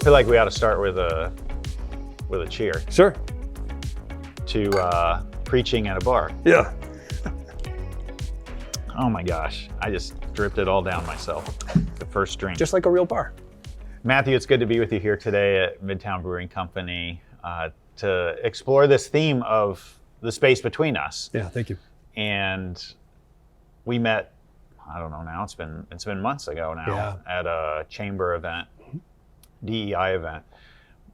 I feel like we ought to start with a cheer Sure. to preaching at a bar. Yeah. Oh my gosh, I just dripped it all down myself. The first drink. Just like a real bar. Matthew, it's good to be with you here today at Midtown Brewing Company to explore this theme of the space between us. Yeah, thank you. And we met, I don't know now, it's been months ago now at a chamber event, DEI event.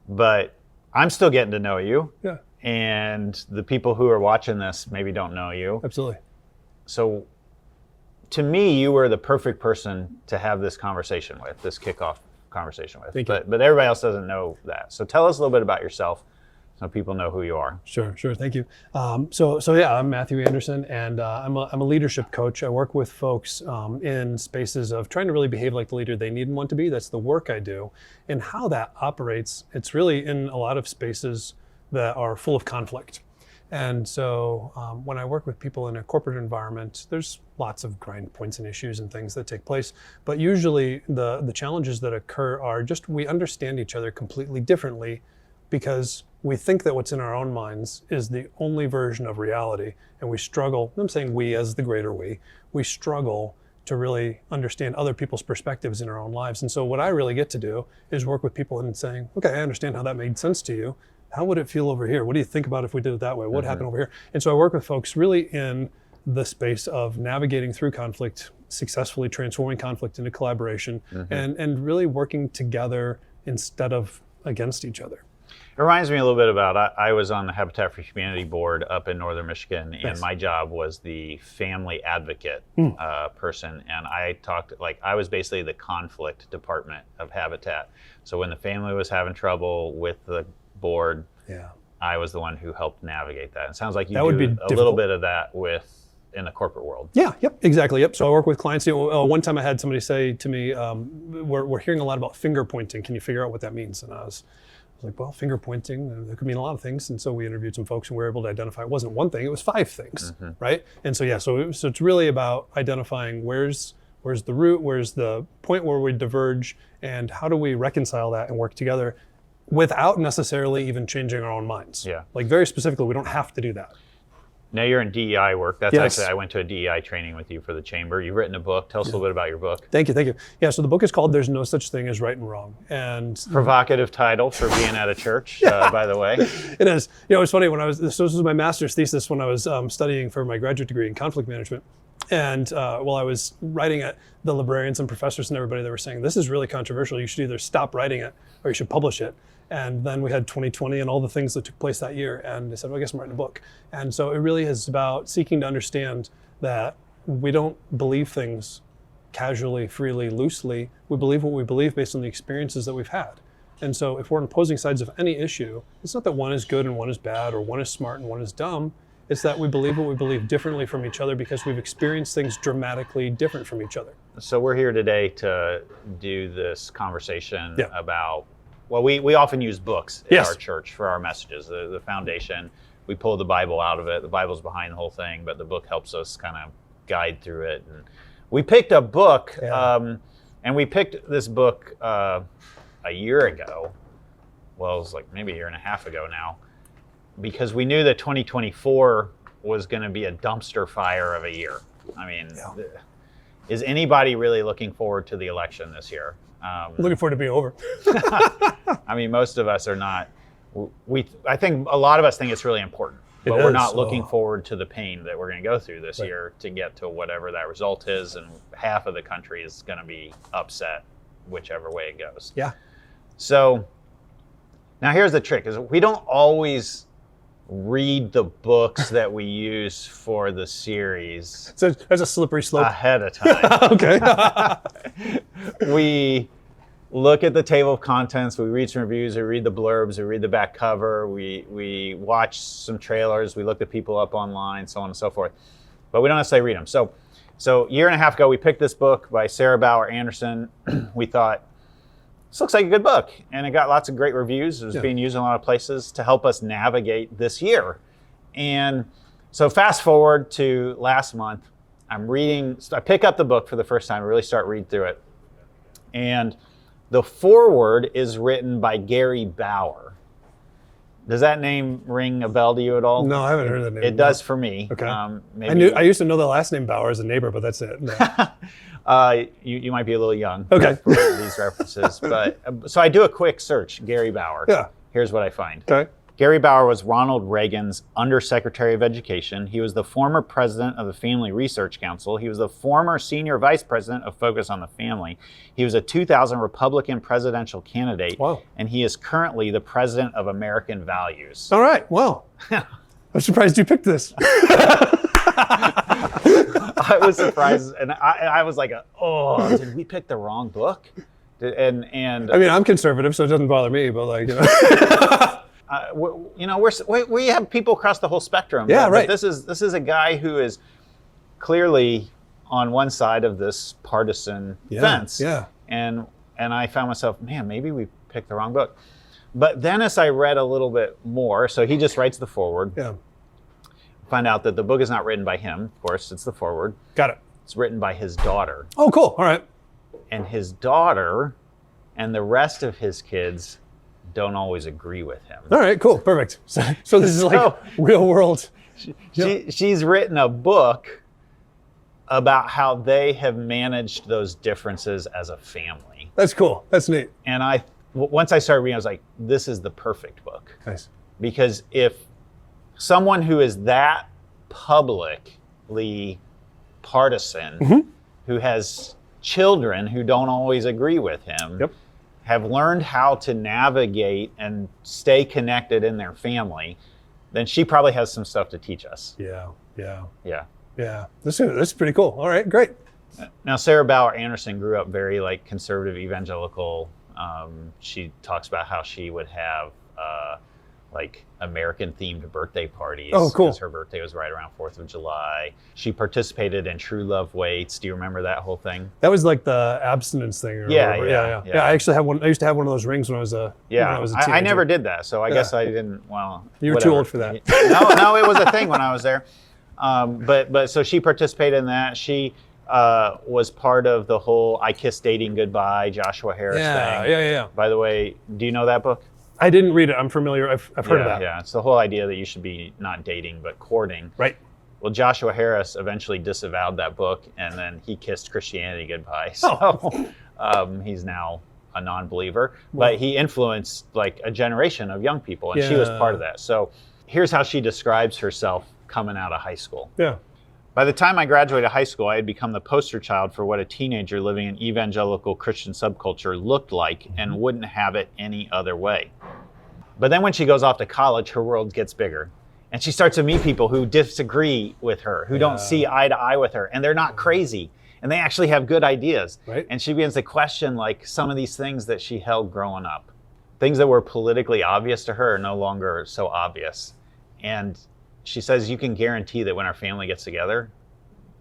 But I'm still getting to know you. Yeah. And the people who are watching this maybe don't know you. Absolutely. So to me, you were the perfect person to have this conversation with, this kickoff conversation with. Thank you. But everybody else doesn't know that. So tell us a little bit about yourself so people know who you are. Sure. Thank you. So yeah, I'm Matthew Anderson, and I'm a leadership coach. I work with folks in spaces of trying to really behave like the leader they need and want to be. That's the work I do. And how that operates, it's really in a lot of spaces that are full of conflict. And so when I work with people in a corporate environment, there's lots of grind points and issues and things that take place. But usually the challenges that occur are just we understand each other completely differently because we think that what's in our own minds is the only version of reality. And we struggle, I'm saying we as the greater we struggle to really understand other people's perspectives in our own lives. And so what I really get to do is work with people and saying, okay, I understand how that made sense to you. How would it feel over here? What do you think about if we did it that way? What happened over here? And so I work with folks really in the space of navigating through conflict, successfully transforming conflict into collaboration, and really working together instead of against each other. It reminds me a little bit about, I was on the Habitat for Humanity board up in Northern Michigan, and Nice. my job was the family advocate person. And I was basically the conflict department of Habitat. So when the family was having trouble with the board, I was the one who helped navigate that. It sounds like you That would do be a difficult. little bit of that in the corporate world. Yeah, yep, exactly, yep. So I work with clients. One time I had somebody say to me, we're hearing a lot about finger pointing. Can you figure out what that means? And I was like, well, finger pointing, that could mean a lot of things. And so we interviewed some folks and we were able to identify it wasn't one thing, it was 5 things, right? And so, so it's really about identifying where's the root, where's the point where we diverge, and how do we reconcile that and work together without necessarily even changing our own minds. Yeah. Like very specifically, we don't have to do that. Now you're in DEI work. That's Yes. actually, I went to a DEI training with you for the chamber. You've written a book. Tell us a little bit about your book. Thank you. Yeah, so the book is called There's No Such Thing as Right and Wrong. And Provocative title for being at a church, by the way. it is. It's funny, this was my master's thesis when I was studying for my graduate degree in conflict management. And while I was writing it, the librarians and professors and everybody, they were saying, this is really controversial. You should either stop writing it or you should publish it. And then we had 2020 and all the things that took place that year. And I said, well, I guess I'm writing a book. And so it really is about seeking to understand that we don't believe things casually, freely, loosely. We believe what we believe based on the experiences that we've had. And so if we're on opposing sides of any issue, it's not that one is good and one is bad, or one is smart and one is dumb. It's that we believe what we believe differently from each other because we've experienced things dramatically different from each other. So we're here today to do this conversation about, well, we often use books in our church for our messages. The foundation, we pull the Bible out of it. The Bible's behind the whole thing, but the book helps us kind of guide through it. And we picked a book, and we picked this book a year ago. Well, it was like maybe a year and a half ago now, because we knew that 2024 was going to be a dumpster fire of a year. I mean, is anybody really looking forward to the election this year? Looking forward to being over. I mean, most of us are not. I think a lot of us think it's really important, but we're not looking forward to the pain that we're going to go through this year to get to whatever that result is, and half of the country is going to be upset whichever way it goes. Yeah. So now here's the trick: is we don't always read the books that we use for the series. So there's a slippery slope ahead of time. Okay. We look at the table of contents, we read some reviews, we read the blurbs, we read the back cover, we watch some trailers, we look at people up online, so on and so forth. But we don't necessarily read them. So a year and a half ago, we picked this book by Sarah Bauer Anderson. We thought, this looks like a good book. And it got lots of great reviews. It was being used in a lot of places to help us navigate this year. And so fast forward to last month, I pick up the book for the first time, I really start reading through it. And The foreword is written by Gary Bauer. Does that name ring a bell to you at all? No, I haven't heard that name. It does for me. Okay. Maybe... I used to know the last name Bauer as a neighbor, but that's it. No. You might be a little young okay. for these references. But so I do a quick search, Gary Bauer. Yeah. Here's what I find. Okay. Gary Bauer was Ronald Reagan's Undersecretary of Education. He was the former president of the Family Research Council. He was the former senior vice president of Focus on the Family. He was a 2000 Republican presidential candidate. Wow. And he is currently the president of American Values. All right. Well, I'm surprised you picked this. I was surprised, and I was like, "Oh, did we pick the wrong book?" And I mean, I'm conservative, so it doesn't bother me. But like, we have people across the whole spectrum. Yeah, right. But this is a guy who is clearly on one side of this partisan fence. Yeah. And I found myself, man, maybe we picked the wrong book. But then as I read a little bit more, so he just writes the foreword. Yeah. Find out that the book is not written by him. Of course, it's the foreword. Got it. It's written by his daughter. Oh, cool. All right. And his daughter and the rest of his kids don't always agree with him. All right, cool, perfect. So this is like real world. She's written a book about how they have managed those differences as a family. That's cool. That's neat. And once I started reading, I was like, this is the perfect book. Nice. Because if someone who is that publicly partisan, who has children who don't always agree with him, have learned how to navigate and stay connected in their family, then she probably has some stuff to teach us. Yeah. This is pretty cool. All right, great. Now, Sarah Bauer Anderson grew up very conservative evangelical. She talks about how she would have American-themed birthday parties. Oh, cool. Because her birthday was right around 4th of July. She participated in True Love Waits. Do you remember that whole thing? That was like the abstinence thing. Yeah. I actually had one. I used to have one of those rings when I was a teenager. I never did that, so I guess I didn't. Well, you were too old for that. No, it was a thing when I was there. But so she participated in that. She was part of the whole "I Kiss Dating Goodbye" Joshua Harris thing. Yeah. By the way, do you know that book? I didn't read it. I'm familiar. I've heard of that. Yeah, it's the whole idea that you should be not dating but courting. Right. Well, Joshua Harris eventually disavowed that book, and then he kissed Christianity goodbye. So he's now a non-believer, but he influenced a generation of young people, and she was part of that. So here's how she describes herself coming out of high school. Yeah. By the time I graduated high school, I had become the poster child for what a teenager living in evangelical Christian subculture looked like and wouldn't have it any other way. But then when she goes off to college, her world gets bigger. And she starts to meet people who disagree with her, who don't see eye to eye with her, and they're not crazy. And they actually have good ideas. Right. And she begins to question some of these things that she held growing up. Things that were politically obvious to her are no longer so obvious. And she says, you can guarantee that when our family gets together,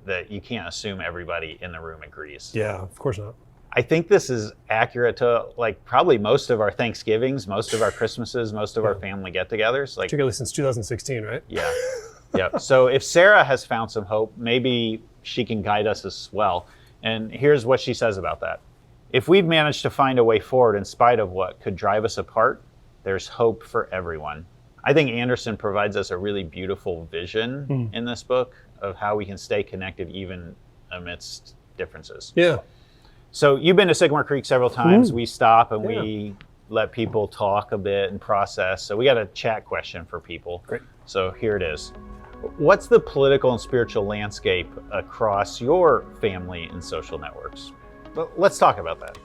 that you can't assume everybody in the room agrees. Yeah, of course not. I think this is accurate to probably most of our Thanksgivings, most of our Christmases, most of our family get-togethers. Particularly since 2016, right? Yeah. So if Sarah has found some hope, maybe she can guide us as well. And here's what she says about that. If we've managed to find a way forward in spite of what could drive us apart, there's hope for everyone. I think Anderson provides us a really beautiful vision in this book of how we can stay connected even amidst differences. Yeah. So you've been to Sycamore Creek several times. We stop and we let people talk a bit and process. So we got a chat question for people. Great. So here it is. What's the political and spiritual landscape across your family and social networks? Well, let's talk about that.